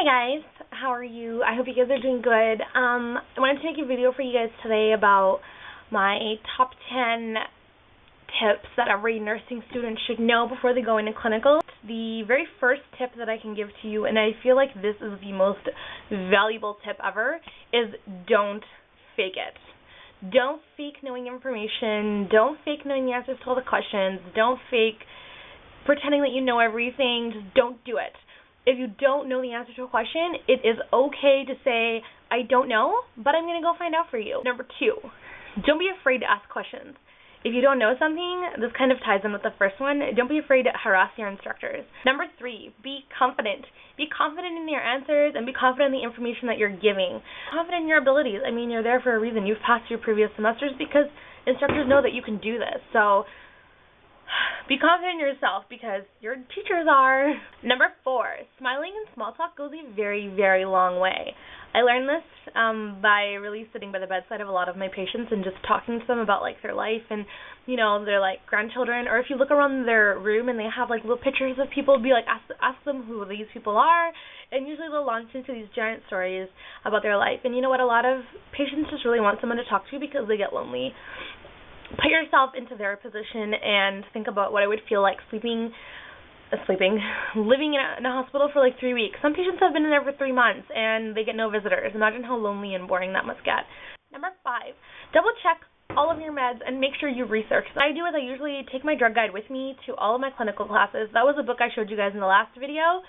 Hey guys, how are you? I hope you guys are doing good. I wanted to make a video for you guys today about my top 10 tips that every nursing student should know before they go into clinical. The very first tip that I can give to you, and I feel like this is the most valuable tip ever, is don't fake it. Don't fake knowing information. Don't fake knowing the answers to all the questions. Don't fake pretending that you know everything. Just don't do it. If you don't know the answer to a question, it is okay to say, I don't know, but I'm going to go find out for you. Number 2, don't be afraid to ask questions. If you don't know something, this kind of ties in with the first one, don't be afraid to harass your instructors. Number 3, be confident. Be confident in your answers and be confident in the information that you're giving. Confident in your abilities. I mean, you're there for a reason. You've passed your previous semesters because instructors know that you can do this. So be confident in yourself because your teachers are. Number 4, smiling and small talk goes a very, very long way. I learned this by really sitting by the bedside of a lot of my patients and just talking to them about like their life and, you know, their like grandchildren. Or if you look around their room and they have like little pictures of people, be like, ask them who these people are, and usually they'll launch into these giant stories about their life. And you know what? A lot of patients just really want someone to talk to because they get lonely. Put yourself into their position and think about what it would feel like living in a hospital for like 3 weeks. Some patients have been in there for 3 months and they get no visitors. Imagine how lonely and boring that must get. Number 5, double check all of your meds and make sure you research. What I do is I usually take my drug guide with me to all of my clinical classes. That was a book I showed you guys in the last video.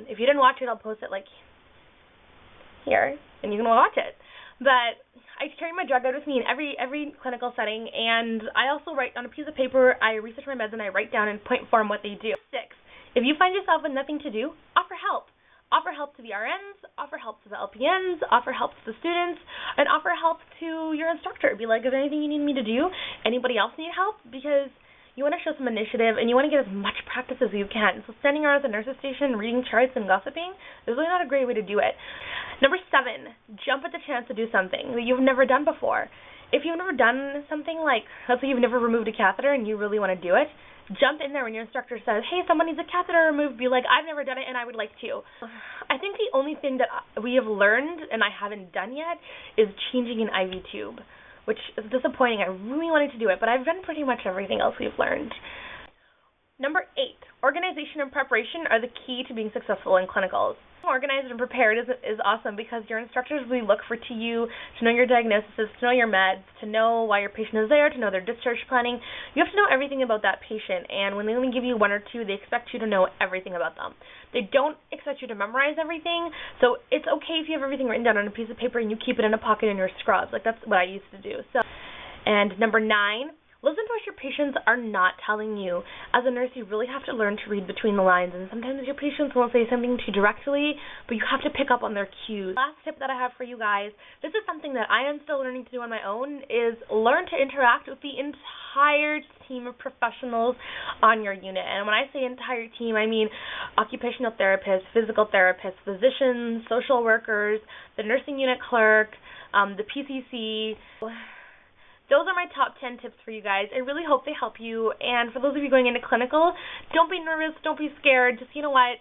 If you didn't watch it, I'll post it like here and you can watch it. But I carry my drug guide with me in every clinical setting, and I also write on a piece of paper. I research my meds and I write down in point form what they do. 6, if you find yourself with nothing to do, offer help. Offer help to the RNs, offer help to the LPNs, offer help to the students, and offer help to your instructor. Be like, is there anything you need me to do? Anybody else need help? Because you want to show some initiative and you want to get as much practice as you can. So standing around at the nurse's station, reading charts and gossiping is really not a great way to do it. Number 7, jump at the chance to do something that you've never done before. If you've never done something like, let's say you've never removed a catheter and you really want to do it, jump in there when your instructor says, hey, someone needs a catheter removed. Be like, I've never done it and I would like to. I think the only thing that we have learned and I haven't done yet is changing an IV tube, which is disappointing. I really wanted to do it, but I've done pretty much everything else we've learned. Number 8, organization and preparation are the key to being successful in clinicals. Organized and prepared is awesome because your instructors really look for you to know your diagnosis, to know your meds, to know why your patient is there, to know their discharge planning. You have to know everything about that patient, and when they only give you 1 or 2, they expect you to know everything about them. They don't expect you to memorize everything, so it's okay if you have everything written down on a piece of paper and you keep it in a pocket in your scrubs. Like, that's what I used to do. And number 9, listen to what your patients are not telling you. As a nurse, you really have to learn to read between the lines, and sometimes your patients won't say something to you directly, but you have to pick up on their cues. Last tip that I have for you guys, this is something that I am still learning to do on my own, is learn to interact with the entire team of professionals on your unit. And when I say entire team, I mean occupational therapists, physical therapists, physicians, social workers, the nursing unit clerk, the PCC. Those are my top 10 tips for you guys. I really hope they help you. And for those of you going into clinical, don't be nervous, don't be scared. Just, you know what,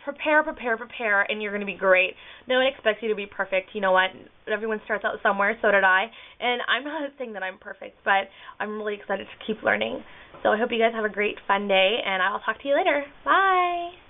prepare, and you're going to be great. No one expects you to be perfect. You know what, everyone starts out somewhere, so did I. And I'm not saying that I'm perfect, but I'm really excited to keep learning. So I hope you guys have a great, fun day, and I'll talk to you later. Bye!